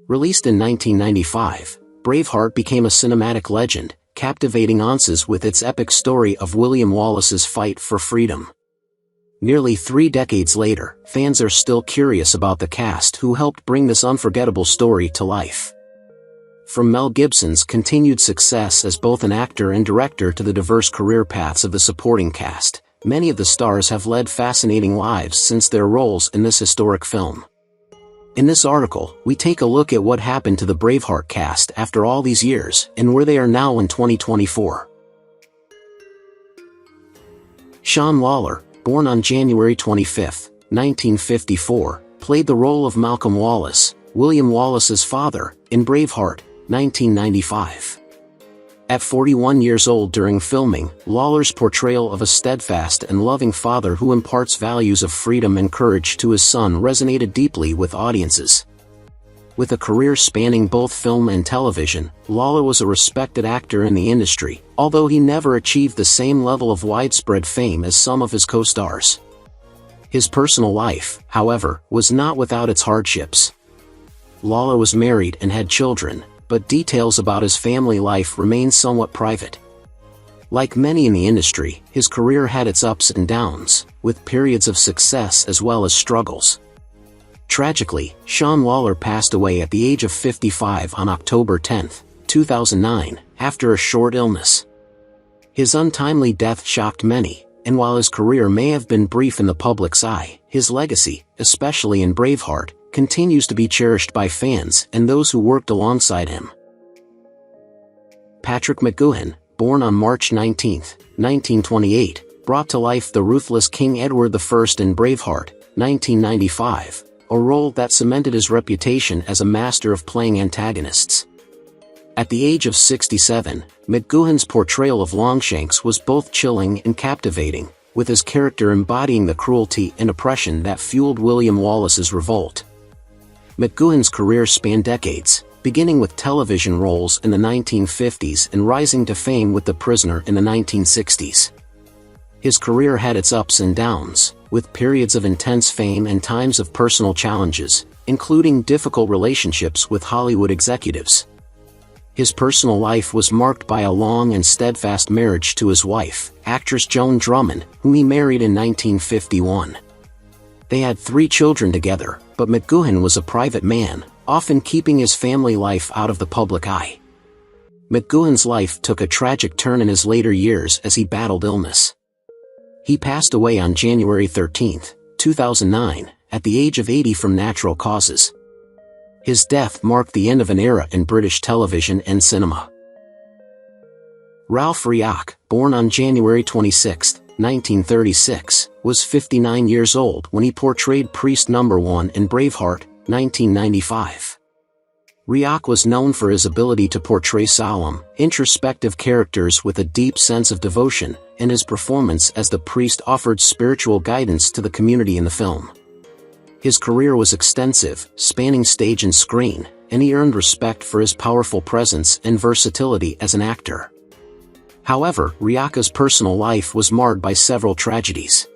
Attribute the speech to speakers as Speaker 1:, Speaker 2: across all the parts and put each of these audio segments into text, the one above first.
Speaker 1: Released in 1995, Braveheart became a cinematic legend, captivating audiences with its epic story of William Wallace's fight for freedom. Nearly 3 decades later, fans are still curious about the cast who helped bring this unforgettable story to life. From Mel Gibson's continued success as both an actor and director to the diverse career paths of the supporting cast, many of the stars have led fascinating lives since their roles in this historic film. In this article, we take a look at what happened to the Braveheart cast after all these years and where they are now in 2024. Shawn Lawler, born on January 25, 1954, played the role of Malcolm Wallace, William Wallace's father, in Braveheart, 1995. At 41 years old during filming, Lawler's portrayal of a steadfast and loving father who imparts values of freedom and courage to his son resonated deeply with audiences. With a career spanning both film and television, Lawler was a respected actor in the industry, although he never achieved the same level of widespread fame as some of his co-stars. His personal life, however, was not without its hardships. Lawler was married and had children, but details about his family life remain somewhat private. Like many in the industry, his career had its ups and downs, with periods of success as well as struggles. Tragically, Shawn Lawler passed away at the age of 55 on October 10, 2009, after a short illness. His untimely death shocked many, and while his career may have been brief in the public's eye, his legacy, especially in Braveheart, continues to be cherished by fans and those who worked alongside him. Patrick McGoohan, born on March 19, 1928, brought to life the ruthless King Edward I in Braveheart, 1995, a role that cemented his reputation as a master of playing antagonists. At the age of 67, McGoohan's portrayal of Longshanks was both chilling and captivating, with his character embodying the cruelty and oppression that fueled William Wallace's revolt. McGoohan's career spanned decades, beginning with television roles in the 1950s and rising to fame with The Prisoner in the 1960s. His career had its ups and downs, with periods of intense fame and times of personal challenges, including difficult relationships with Hollywood executives. His personal life was marked by a long and steadfast marriage to his wife, actress Joan Drummond, whom he married in 1951. They had 3 children together, but McGoohan was a private man, often keeping his family life out of the public eye. McGoohan's life took a tragic turn in his later years as he battled illness. He passed away on January 13, 2009, at the age of 80 from natural causes. His death marked the end of an era in British television and cinema. Ralph Rioch, born on January 26, 1936, was 59 years old when he portrayed Priest No. 1 in Braveheart, 1995. Rioch was known for his ability to portray solemn, introspective characters with a deep sense of devotion, and his performance as the priest offered spiritual guidance to the community in the film. His career was extensive, spanning stage and screen, and he earned respect for his powerful presence and versatility as an actor. However, Rioch's personal life was marred by several tragedies.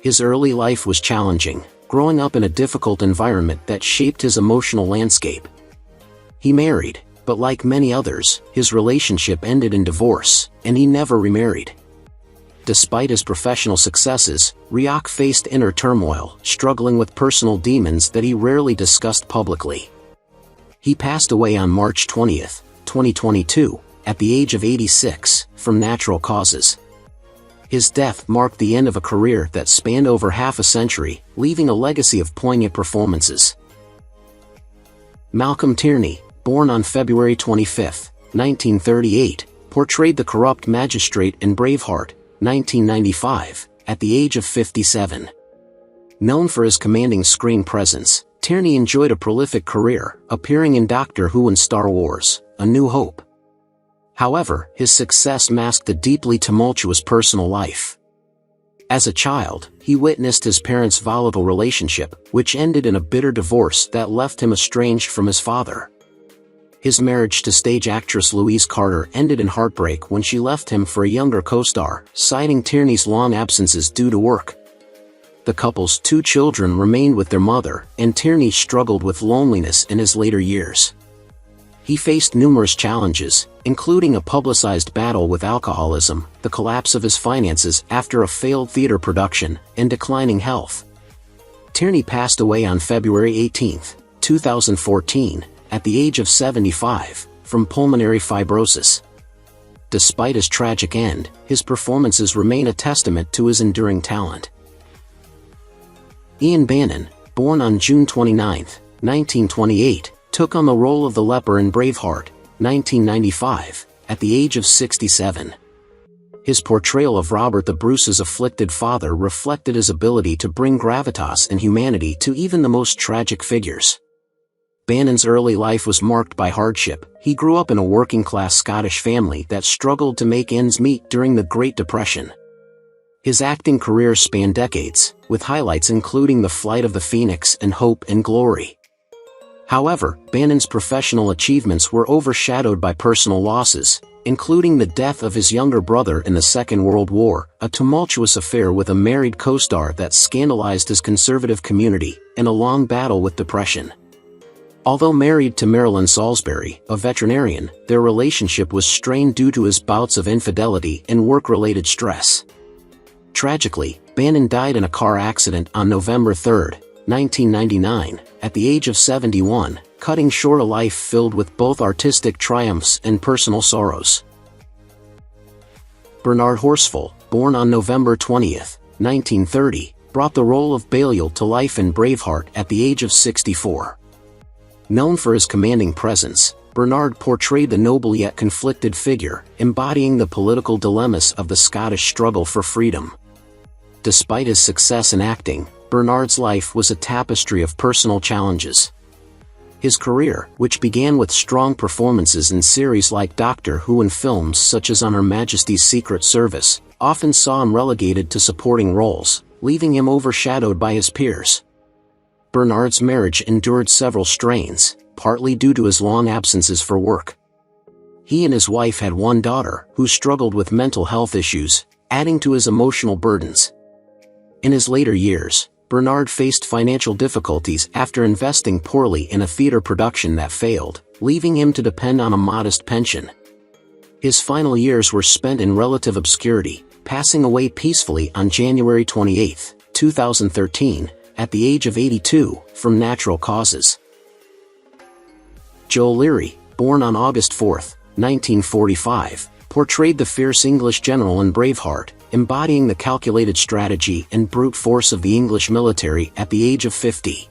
Speaker 1: His early life was challenging, growing up in a difficult environment that shaped his emotional landscape. He married, but like many others, his relationship ended in divorce, and he never remarried. Despite his professional successes, Rioch faced inner turmoil, struggling with personal demons that he rarely discussed publicly. He passed away on March 20, 2022, at the age of 86, from natural causes. His death marked the end of a career that spanned over half a century, leaving a legacy of poignant performances. Malcolm Tierney, born on February 25, 1938, portrayed the corrupt magistrate in Braveheart, 1995, at the age of 57. Known for his commanding screen presence, Tierney enjoyed a prolific career, appearing in Doctor Who and Star Wars: A New Hope. However, his success masked a deeply tumultuous personal life. As a child, he witnessed his parents' volatile relationship, which ended in a bitter divorce that left him estranged from his father. His marriage to stage actress Louise Carter ended in heartbreak when she left him for a younger co-star, citing Tierney's long absences due to work. The couple's 2 children remained with their mother, and Tierney struggled with loneliness in his later years. He faced numerous challenges, including a publicized battle with alcoholism, the collapse of his finances after a failed theater production, and declining health. Tierney passed away on February 18, 2014, at the age of 75, from pulmonary fibrosis. Despite his tragic end, his performances remain a testament to his enduring talent. Ian Bannon, born on June 29, 1928, took on the role of the leper in Braveheart, 1995, at the age of 67. His portrayal of Robert the Bruce's afflicted father reflected his ability to bring gravitas and humanity to even the most tragic figures. Bannon's early life was marked by hardship. He grew up in a working-class Scottish family that struggled to make ends meet during the Great Depression. His acting career spanned decades, with highlights including The Flight of the Phoenix and Hope and Glory. However, Bannon's professional achievements were overshadowed by personal losses, including the death of his younger brother in the Second World War, a tumultuous affair with a married co-star that scandalized his conservative community, and a long battle with depression. Although married to Marilyn Salisbury, a veterinarian, their relationship was strained due to his bouts of infidelity and work-related stress. Tragically, Bannon died in a car accident on November 3, 1999, at the age of 71, cutting short a life filled with both artistic triumphs and personal sorrows. Bernard Horsfall, born on November 20, 1930, brought the role of Balliol to life in Braveheart at the age of 64. Known for his commanding presence, Bernard portrayed the noble yet conflicted figure, embodying the political dilemmas of the Scottish struggle for freedom. Despite his success in acting, Bernard's life was a tapestry of personal challenges. His career, which began with strong performances in series like Doctor Who and films such as On Her Majesty's Secret Service, often saw him relegated to supporting roles, leaving him overshadowed by his peers. Bernard's marriage endured several strains, partly due to his long absences for work. He and his wife had one daughter, who struggled with mental health issues, adding to his emotional burdens. In his later years, Bernard faced financial difficulties after investing poorly in a theater production that failed, leaving him to depend on a modest pension. His final years were spent in relative obscurity, passing away peacefully on January 28, 2013, at the age of 82, from natural causes. Joe Leary, born on August 4, 1945, portrayed the fierce English general in Braveheart, embodying the calculated strategy and brute force of the English military at the age of 50.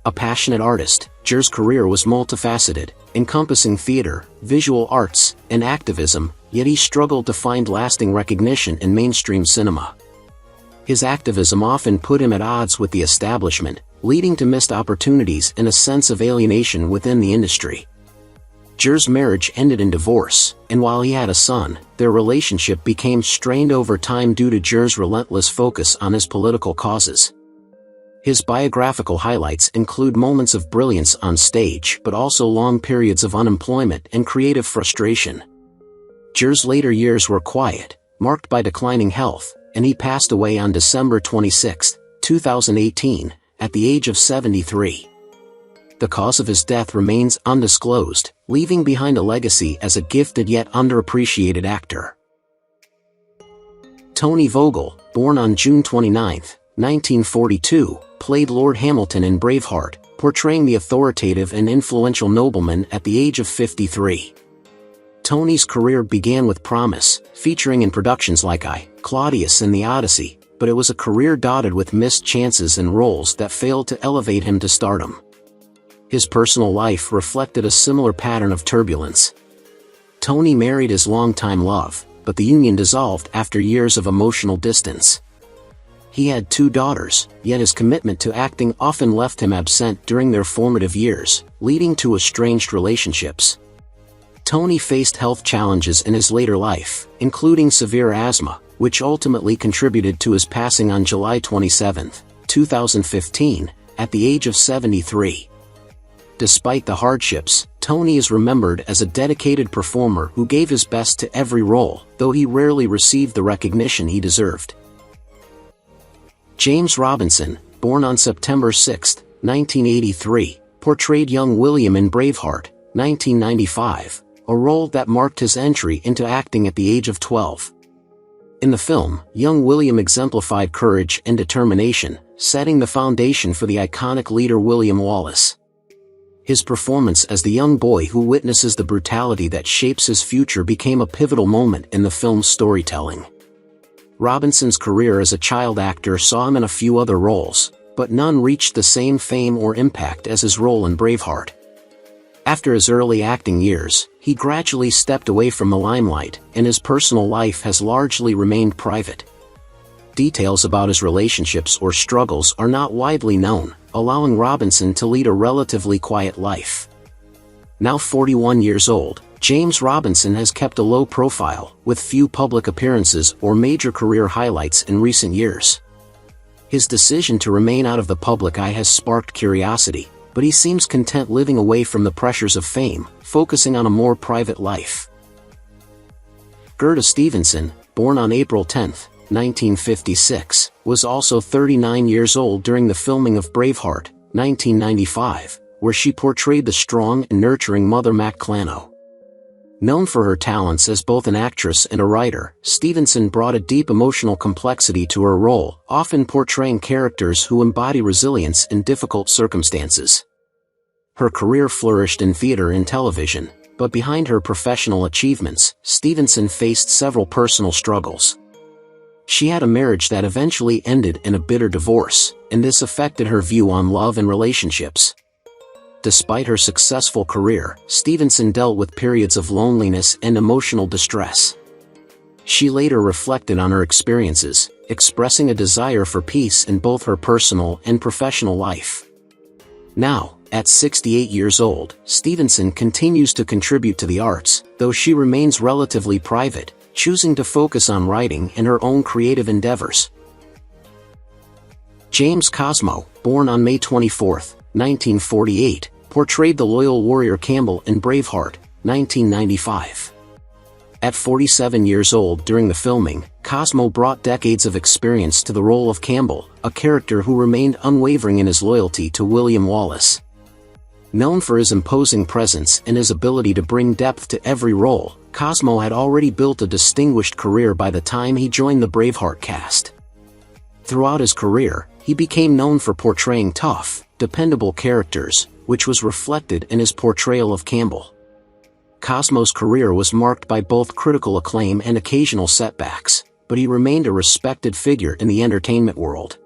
Speaker 1: A passionate artist, Ger's career was multifaceted, encompassing theater, visual arts, and activism, yet he struggled to find lasting recognition in mainstream cinema. His activism often put him at odds with the establishment, leading to missed opportunities and a sense of alienation within the industry. Ger's marriage ended in divorce, and while he had a son, their relationship became strained over time due to Ger's relentless focus on his political causes. His biographical highlights include moments of brilliance on stage but also long periods of unemployment and creative frustration. Ger's later years were quiet, marked by declining health, and he passed away on December 26, 2018, at the age of 73. The cause of his death remains undisclosed, leaving behind a legacy as a gifted yet underappreciated actor. Tony Vogel, born on June 29, 1942, played Lord Hamilton in Braveheart, portraying the authoritative and influential nobleman at the age of 53. Tony's career began with promise, featuring in productions like I, Claudius and The Odyssey, but it was a career dotted with missed chances and roles that failed to elevate him to stardom. His personal life reflected a similar pattern of turbulence. Tony married his longtime love, but the union dissolved after years of emotional distance. He had 2 daughters, yet his commitment to acting often left him absent during their formative years, leading to estranged relationships. Tony faced health challenges in his later life, including severe asthma, which ultimately contributed to his passing on July 27, 2015, at the age of 73. Despite the hardships, Tony is remembered as a dedicated performer who gave his best to every role, though he rarely received the recognition he deserved. James Robinson, born on September 6, 1983, portrayed young William in Braveheart, 1995, a role that marked his entry into acting at the age of 12. In the film, young William exemplified courage and determination, setting the foundation for the iconic leader William Wallace. His performance as the young boy who witnesses the brutality that shapes his future became a pivotal moment in the film's storytelling. Robinson's career as a child actor saw him in a few other roles, but none reached the same fame or impact as his role in Braveheart. After his early acting years, he gradually stepped away from the limelight, and his personal life has largely remained private. Details about his relationships or struggles are not widely known, allowing Robinson to lead a relatively quiet life. Now 41 years old, James Robinson has kept a low profile, with few public appearances or major career highlights in recent years. His decision to remain out of the public eye has sparked curiosity, but he seems content living away from the pressures of fame, focusing on a more private life. Gera Stevenson, born on April 10, 1956, was also 39 years old during the filming of Braveheart, 1995, where she portrayed the strong and nurturing Mother Macfadyen. Known for her talents as both an actress and a writer, Stevenson brought a deep emotional complexity to her role, often portraying characters who embody resilience in difficult circumstances. Her career flourished in theater and television, but behind her professional achievements, Stevenson faced several personal struggles. She had a marriage that eventually ended in a bitter divorce, and this affected her view on love and relationships. Despite her successful career, Stevenson dealt with periods of loneliness and emotional distress. She later reflected on her experiences, expressing a desire for peace in both her personal and professional life. Now, at 68 years old, Stevenson continues to contribute to the arts, though she remains relatively private, choosing to focus on writing and her own creative endeavors. James Cosmo, born on May 24, 1948, portrayed the loyal warrior Campbell in Braveheart, 1995. At 47 years old during the filming, Cosmo brought decades of experience to the role of Campbell, a character who remained unwavering in his loyalty to William Wallace. Known for his imposing presence and his ability to bring depth to every role, Cosmo had already built a distinguished career by the time he joined the Braveheart cast. Throughout his career, he became known for portraying tough, dependable characters, which was reflected in his portrayal of Campbell. Cosmo's career was marked by both critical acclaim and occasional setbacks, but he remained a respected figure in the entertainment world.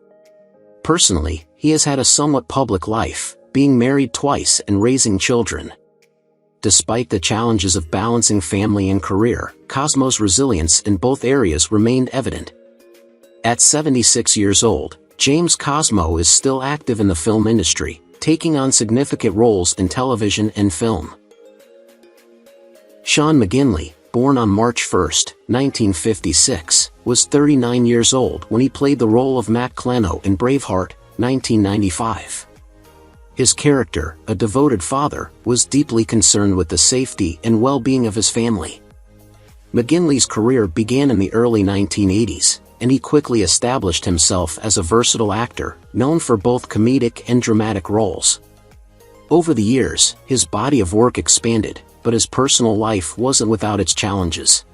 Speaker 1: Personally, he has had a somewhat public life, being married twice and raising children. Despite the challenges of balancing family and career, Cosmo's resilience in both areas remained evident. At 76 years old, James Cosmo is still active in the film industry, taking on significant roles in television and film. Shawn McGinley, born on March 1, 1956, was 39 years old when he played the role of Macfadyen in Braveheart, 1995. His character, a devoted father, was deeply concerned with the safety and well-being of his family. McGinley's career began in the early 1980s, and he quickly established himself as a versatile actor, known for both comedic and dramatic roles. Over the years, his body of work expanded, but his personal life wasn't without its challenges.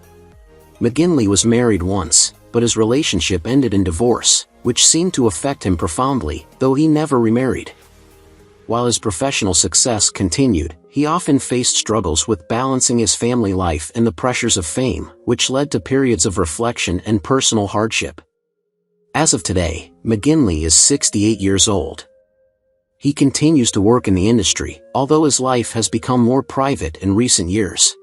Speaker 1: McGinley was married once, but his relationship ended in divorce, which seemed to affect him profoundly, though he never remarried. While his professional success continued, he often faced struggles with balancing his family life and the pressures of fame, which led to periods of reflection and personal hardship. As of today, McGinley is 68 years old. He continues to work in the industry, although his life has become more private in recent years.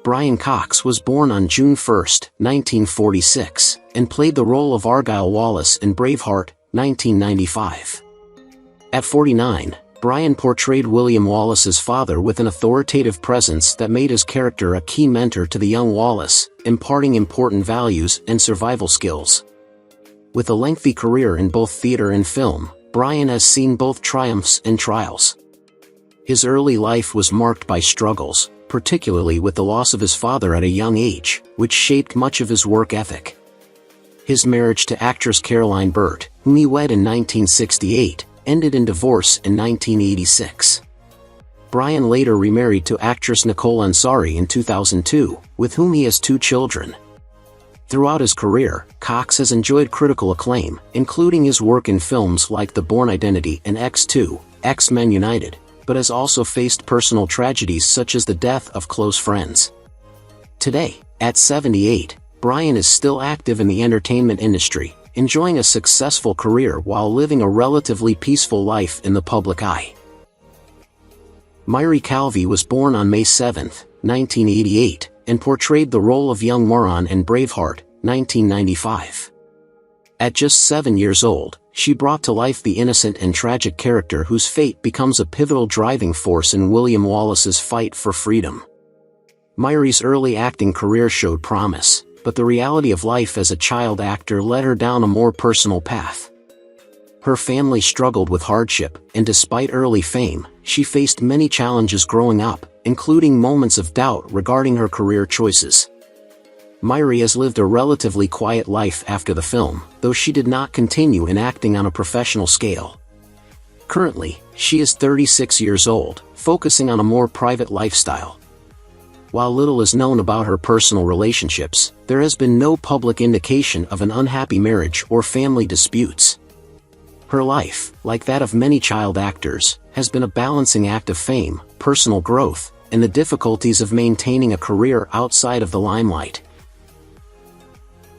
Speaker 1: Brian Cox was born on June 1, 1946, and played the role of Argyle Wallace in Braveheart, 1995. At 49, Brian portrayed William Wallace's father with an authoritative presence that made his character a key mentor to the young Wallace, imparting important values and survival skills. With a lengthy career in both theater and film, Brian has seen both triumphs and trials. His early life was marked by struggles, particularly with the loss of his father at a young age, which shaped much of his work ethic. His marriage to actress Caroline Burt, whom he wed in 1968, ended in divorce in 1986. Brian later remarried to actress Nicole Ansari in 2002, with whom he has 2 children. Throughout his career, Cox has enjoyed critical acclaim, including his work in films like The Bourne Identity and X2, X-Men United, but has also faced personal tragedies such as the death of close friends. Today, at 78, Brian is still active in the entertainment industry, enjoying a successful career while living a relatively peaceful life in the public eye. Miyoung Calie was born on May 7, 1988, and portrayed the role of young Moran in Braveheart, 1995. At just 7 years old, she brought to life the innocent and tragic character whose fate becomes a pivotal driving force in William Wallace's fight for freedom. Miyoung's early acting career showed promise, but the reality of life as a child actor led her down a more personal path. Her family struggled with hardship, and despite early fame, she faced many challenges growing up, including moments of doubt regarding her career choices. Miyoung has lived a relatively quiet life after the film, though she did not continue in acting on a professional scale. Currently, she is 36 years old, focusing on a more private lifestyle. While little is known about her personal relationships, there has been no public indication of an unhappy marriage or family disputes. Her life, like that of many child actors, has been a balancing act of fame, personal growth, and the difficulties of maintaining a career outside of the limelight.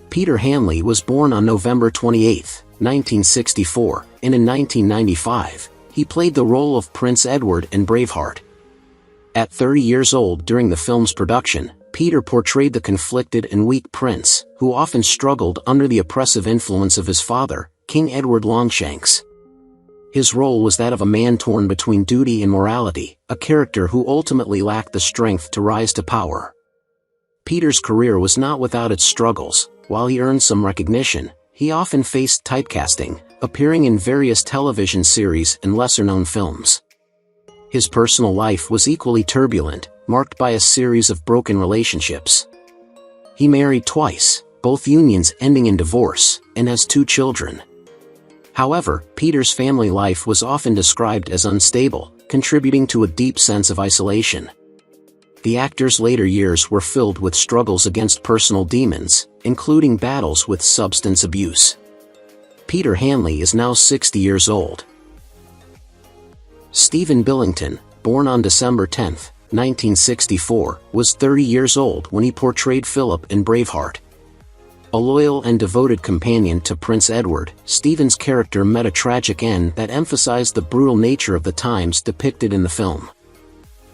Speaker 1: Peter Hanley was born on November 28, 1964, and in 1995, he played the role of Prince Edward in Braveheart. At 30 years old during the film's production, Peter portrayed the conflicted and weak prince, who often struggled under the oppressive influence of his father, King Edward Longshanks. His role was that of a man torn between duty and morality, a character who ultimately lacked the strength to rise to power. Peter's career was not without its struggles. While he earned some recognition, he often faced typecasting, appearing in various television series and lesser-known films. His personal life was equally turbulent, marked by a series of broken relationships. He married twice, both unions ending in divorce, and has 2 children. However, Peter's family life was often described as unstable, contributing to a deep sense of isolation. The actor's later years were filled with struggles against personal demons, including battles with substance abuse. Peter Hanley is now 60 years old. Stephen Billington, born on December 10, 1964, was 30 years old when he portrayed Philip in Braveheart. A loyal and devoted companion to Prince Edward, Stephen's character met a tragic end that emphasized the brutal nature of the times depicted in the film.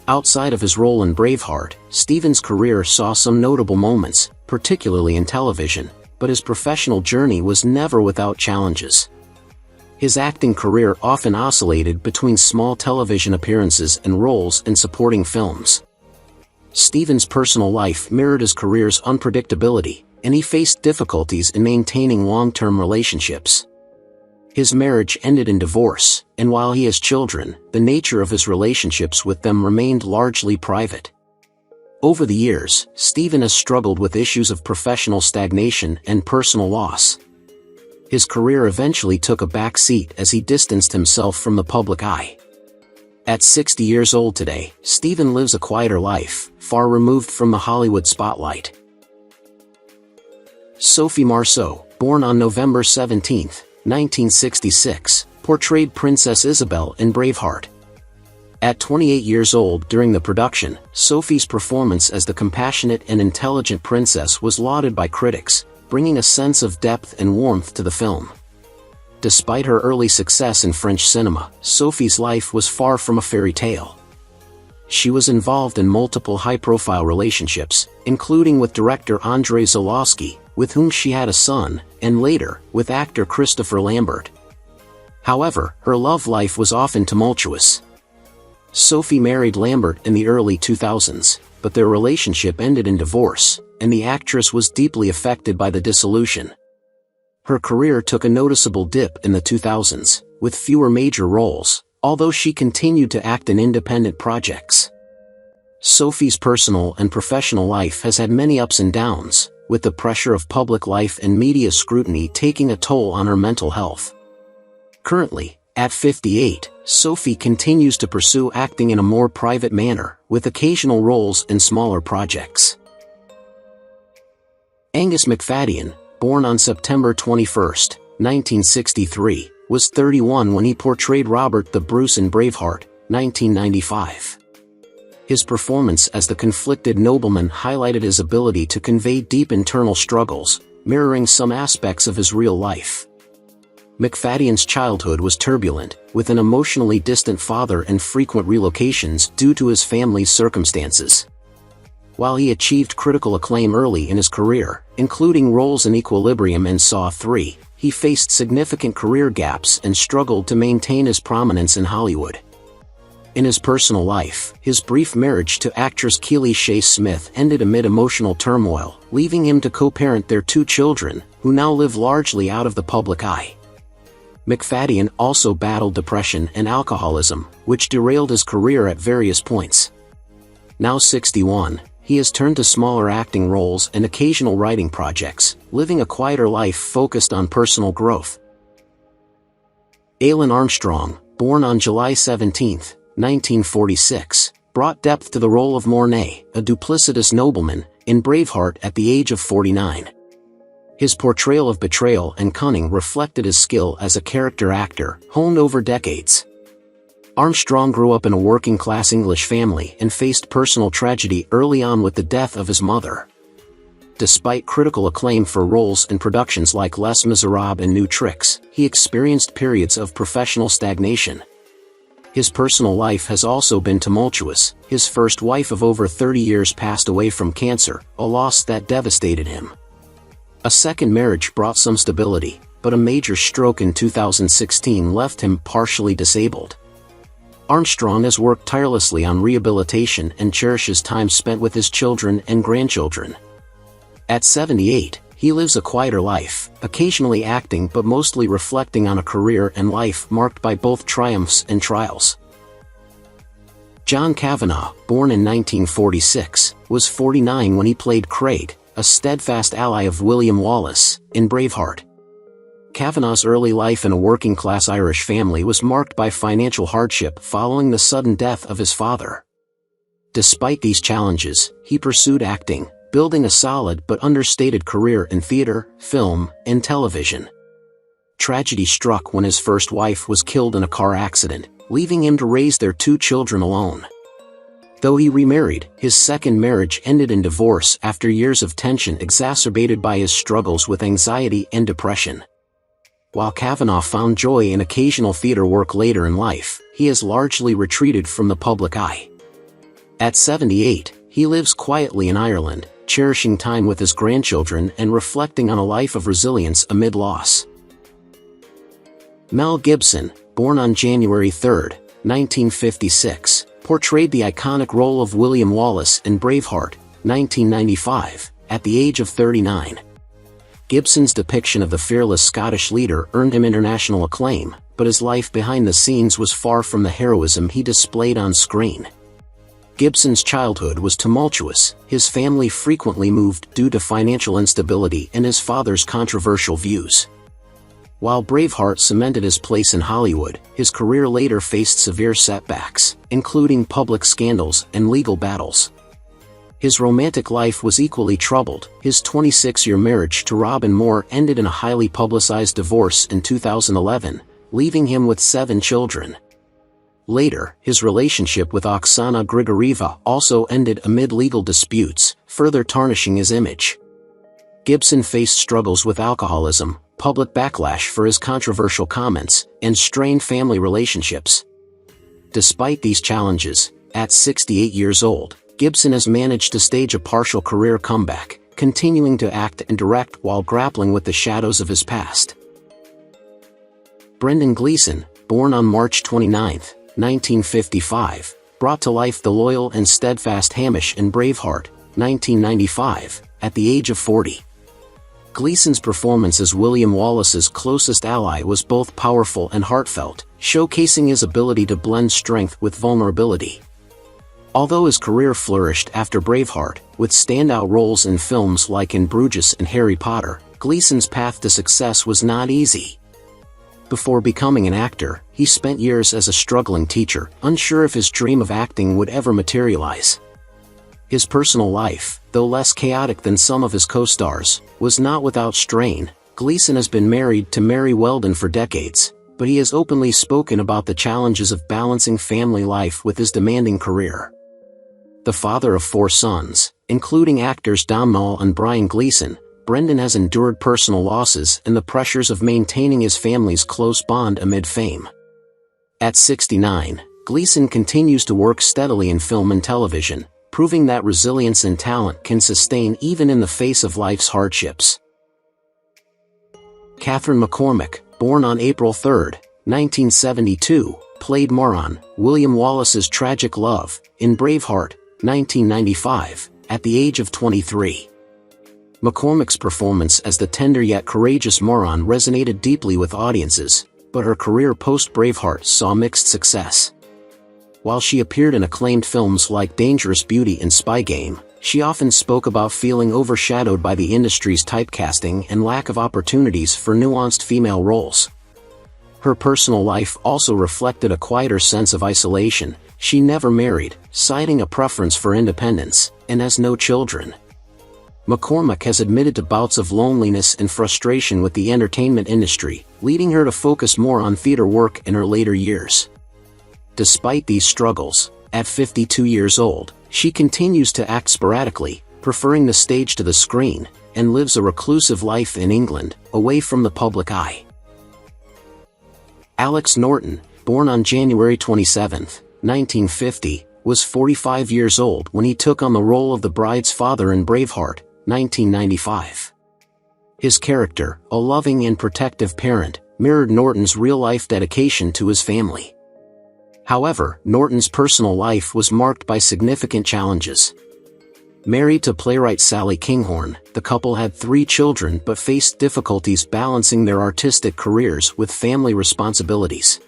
Speaker 1: Outside of his role in Braveheart, Stephen's career saw some notable moments, particularly in television, but his professional journey was never without challenges. His acting career often oscillated between small television appearances and roles in supporting films. Stephen's personal life mirrored his career's unpredictability, and he faced difficulties in maintaining long-term relationships. His marriage ended in divorce, and while he has children, the nature of his relationships with them remained largely private. Over the years, Stephen has struggled with issues of professional stagnation and personal loss. His career eventually took a back seat as he distanced himself from the public eye. At 60 years old today, Stephen lives a quieter life, far removed from the Hollywood spotlight. Sophie Maro, born on November 17, 1966, portrayed Princess Isabel in Braveheart. At 28 years old during the production, Sophie's performance as the compassionate and intelligent princess was lauded by critics, bringing a sense of depth and warmth to the film. Despite her early success in French cinema, Sophie's life was far from a fairy tale. She was involved in multiple high-profile relationships, including with director Andrei Zulawski, with whom she had a son, and later, with actor Christopher Lambert. However, her love life was often tumultuous. Sophie married Lambert in the early 2000s, but their relationship ended in divorce, and the actress was deeply affected by the dissolution. Her career took a noticeable dip in the 2000s, with fewer major roles, although she continued to act in independent projects. Sophie's personal and professional life has had many ups and downs, with the pressure of public life and media scrutiny taking a toll on her mental health. Currently, at 58, Sophie continues to pursue acting in a more private manner, with occasional roles in smaller projects. Angus Macfadyen, born on September 21, 1963, was 31 when he portrayed Robert the Bruce in Braveheart, 1995. His performance as the conflicted nobleman highlighted his ability to convey deep internal struggles, mirroring some aspects of his real life. Macfadyen's childhood was turbulent, with an emotionally distant father and frequent relocations due to his family's circumstances. While he achieved critical acclaim early in his career, including roles in Equilibrium and Saw 3, he faced significant career gaps and struggled to maintain his prominence in Hollywood. In his personal life, his brief marriage to actress Keely Shea Smith ended amid emotional turmoil, leaving him to co-parent their 2 children, who now live largely out of the public eye. Macfadyen also battled depression and alcoholism, which derailed his career at various points. Now 61, he has turned to smaller acting roles and occasional writing projects, living a quieter life focused on personal growth. Alan Armstrong, born on July 17, 1946, brought depth to the role of Mornay, a duplicitous nobleman, in Braveheart at the age of 49. His portrayal of betrayal and cunning reflected his skill as a character actor, honed over decades. Armstrong grew up in a working-class English family and faced personal tragedy early on with the death of his mother. Despite critical acclaim for roles in productions like Les Miserables and New Tricks, he experienced periods of professional stagnation. His personal life has also been tumultuous. His first wife of over 30 years passed away from cancer, a loss that devastated him. A second marriage brought some stability, but a major stroke in 2016 left him partially disabled. Armstrong has worked tirelessly on rehabilitation and cherishes time spent with his children and grandchildren. At 78, he lives a quieter life, occasionally acting but mostly reflecting on a career and life marked by both triumphs and trials. John Kavanagh, born in 1946, was 49 when he played Craig, a steadfast ally of William Wallace, in Braveheart. Kavanagh's early life in a working-class Irish family was marked by financial hardship following the sudden death of his father. Despite these challenges, he pursued acting, building a solid but understated career in theater, film, and television. Tragedy struck when his first wife was killed in a car accident, leaving him to raise their 2 children alone. Though he remarried, his second marriage ended in divorce after years of tension exacerbated by his struggles with anxiety and depression. While Kavanagh found joy in occasional theater work later in life, he has largely retreated from the public eye. At 78, he lives quietly in Ireland, cherishing time with his grandchildren and reflecting on a life of resilience amid loss. Mel Gibson, born on January 3, 1956, portrayed the iconic role of William Wallace in Braveheart, 1995, at the age of 39. Gibson's depiction of the fearless Scottish leader earned him international acclaim, but his life behind the scenes was far from the heroism he displayed on screen. Gibson's childhood was tumultuous, his family frequently moved due to financial instability and his father's controversial views. While Braveheart cemented his place in Hollywood, his career later faced severe setbacks, including public scandals and legal battles. His romantic life was equally troubled. His 26-year marriage to Robin Moore ended in a highly publicized divorce in 2011, leaving him with 7 children. Later, his relationship with Oksana Grigorieva also ended amid legal disputes, further tarnishing his image. Gibson faced struggles with alcoholism, public backlash for his controversial comments, and strained family relationships. Despite these challenges, at 68 years old, Gibson has managed to stage a partial career comeback, continuing to act and direct while grappling with the shadows of his past. Brendan Gleason, born on March 29, 1955, brought to life the loyal and steadfast Hamish in Braveheart, 1995, at the age of 40. Gleason's performance as William Wallace's closest ally was both powerful and heartfelt, showcasing his ability to blend strength with vulnerability. Although his career flourished after Braveheart, with standout roles in films like In Bruges and Harry Potter, Gleason's path to success was not easy. Before becoming an actor, he spent years as a struggling teacher, unsure if his dream of acting would ever materialize. His personal life, though less chaotic than some of his co-stars, was not without strain. Gleason has been married to Mary Weldon for decades, but he has openly spoken about the challenges of balancing family life with his demanding career. The father of 4 sons, including actors Domhnall and Brian Gleason, Brendan has endured personal losses and the pressures of maintaining his family's close bond amid fame. At 69, Gleason continues to work steadily in film and television, proving that resilience and talent can sustain even in the face of life's hardships. Katherine McCormack, born on April 3, 1972, played Moran, William Wallace's tragic love, in Braveheart, 1995, at the age of 23. McCormack's performance as the tender yet courageous Moran resonated deeply with audiences, but her career post-Braveheart saw mixed success. While she appeared in acclaimed films like Dangerous Beauty and Spy Game, she often spoke about feeling overshadowed by the industry's typecasting and lack of opportunities for nuanced female roles. Her personal life also reflected a quieter sense of isolation. She never married, citing a preference for independence, and has no children. McCormack has admitted to bouts of loneliness and frustration with the entertainment industry, leading her to focus more on theater work in her later years. Despite these struggles, at 52 years old, she continues to act sporadically, preferring the stage to the screen, and lives a reclusive life in England, away from the public eye. Alex Norton, born on January 27, 1950, was 45 years old when he took on the role of the bride's father in Braveheart, 1995. His character, a loving and protective parent, mirrored Norton's real-life dedication to his family. However, Norton's personal life was marked by significant challenges. Married to playwright Sally Kinghorn, the couple had 3 children but faced difficulties balancing their artistic careers with family responsibilities.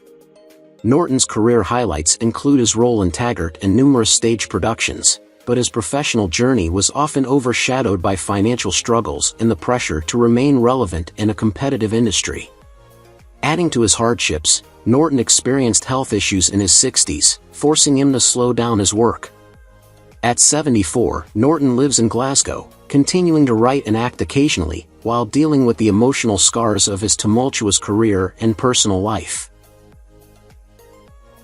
Speaker 1: Norton's career highlights include his role in Taggart and numerous stage productions, but his professional journey was often overshadowed by financial struggles and the pressure to remain relevant in a competitive industry. Adding to his hardships, Norton experienced health issues in his 60s, forcing him to slow down his work. At 74, Norton lives in Glasgow, continuing to write and act occasionally, while dealing with the emotional scars of his tumultuous career and personal life.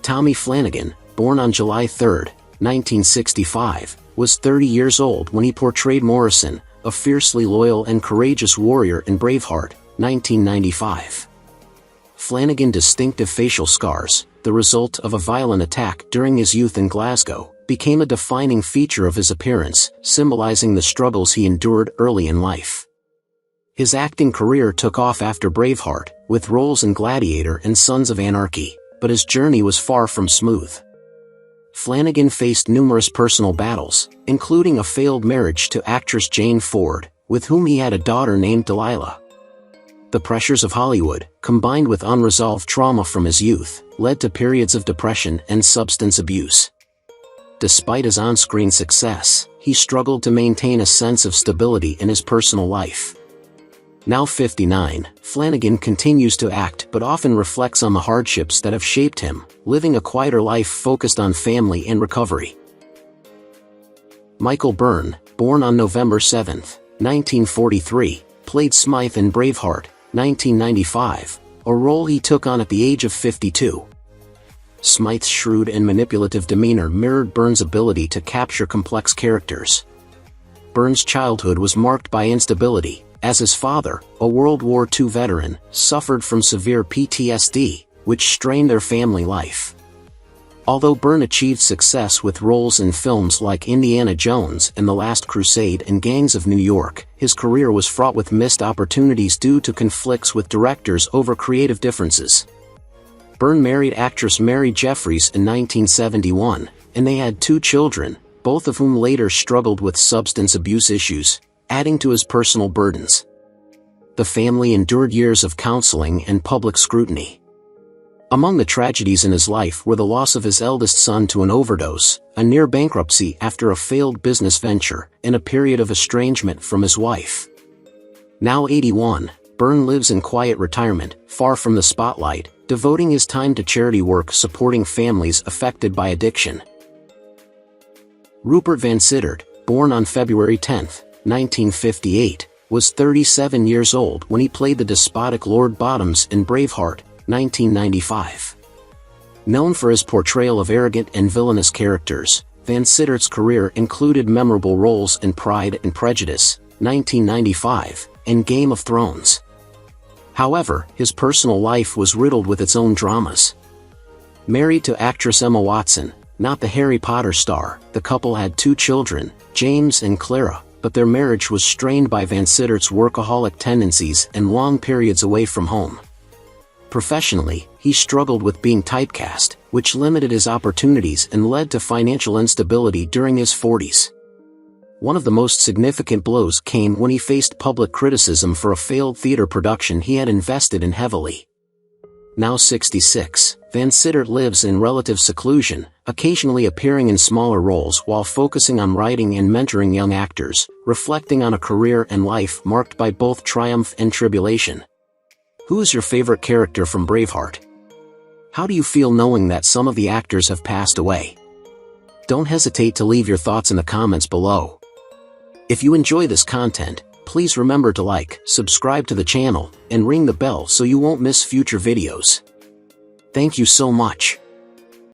Speaker 1: Tommy Flanigan, born on July 3, 1965, was 30 years old when he portrayed Morrison, a fiercely loyal and courageous warrior in Braveheart, 1995. Flanigan's distinctive facial scars, the result of a violent attack during his youth in Glasgow, became a defining feature of his appearance, symbolizing the struggles he endured early in life. His acting career took off after Braveheart, with roles in Gladiator and Sons of Anarchy, but his journey was far from smooth. Flanigan faced numerous personal battles, including a failed marriage to actress Jane Ford, with whom he had a daughter named Delilah. The pressures of Hollywood, combined with unresolved trauma from his youth, led to periods of depression and substance abuse. Despite his on-screen success, he struggled to maintain a sense of stability in his personal life. Now 59, Flanigan continues to act but often reflects on the hardships that have shaped him, living a quieter life focused on family and recovery. Michael Byrne, born on November 7, 1943, played Smythe in Braveheart, 1995, a role he took on at the age of 52. Smythe's shrewd and manipulative demeanor mirrored Byrne's ability to capture complex characters. Byrne's childhood was marked by instability, as his father, a World War II veteran, suffered from severe PTSD, which strained their family life. Although Byrne achieved success with roles in films like Indiana Jones and The Last Crusade and Gangs of New York, his career was fraught with missed opportunities due to conflicts with directors over creative differences. Byrne married actress Mary Jeffries in 1971, and they had 2 children, both of whom later struggled with substance abuse issues, adding to his personal burdens. The family endured years of counseling and public scrutiny. Among the tragedies in his life were the loss of his eldest son to an overdose, a near bankruptcy after a failed business venture, and a period of estrangement from his wife. Now 81, Byrne lives in quiet retirement, far from the spotlight, devoting his time to charity work supporting families affected by addiction. Rupert Van Sittert, born on February 10, 1958, was 37 years old when he played the despotic Lord Bottoms in Braveheart, 1995. Known for his portrayal of arrogant and villainous characters, Van Sittert's career included memorable roles in Pride and Prejudice, 1995, and Game of Thrones. However, his personal life was riddled with its own dramas. Married to actress Emma Watson, not the Harry Potter star, the couple had 2 children, James and Clara, but their marriage was strained by Van Sittert's workaholic tendencies and long periods away from home. Professionally, he struggled with being typecast, which limited his opportunities and led to financial instability during his 40s. One of the most significant blows came when he faced public criticism for a failed theater production he had invested in heavily. Now 66, Van Sittert lives in relative seclusion, occasionally appearing in smaller roles while focusing on writing and mentoring young actors, reflecting on a career and life marked by both triumph and tribulation. Who is your favorite character from Braveheart? How do you feel knowing that some of the actors have passed away? Don't hesitate to leave your thoughts in the comments below. If you enjoy this content, please remember to like, subscribe to the channel, and ring the bell so you won't miss future videos. Thank you so much.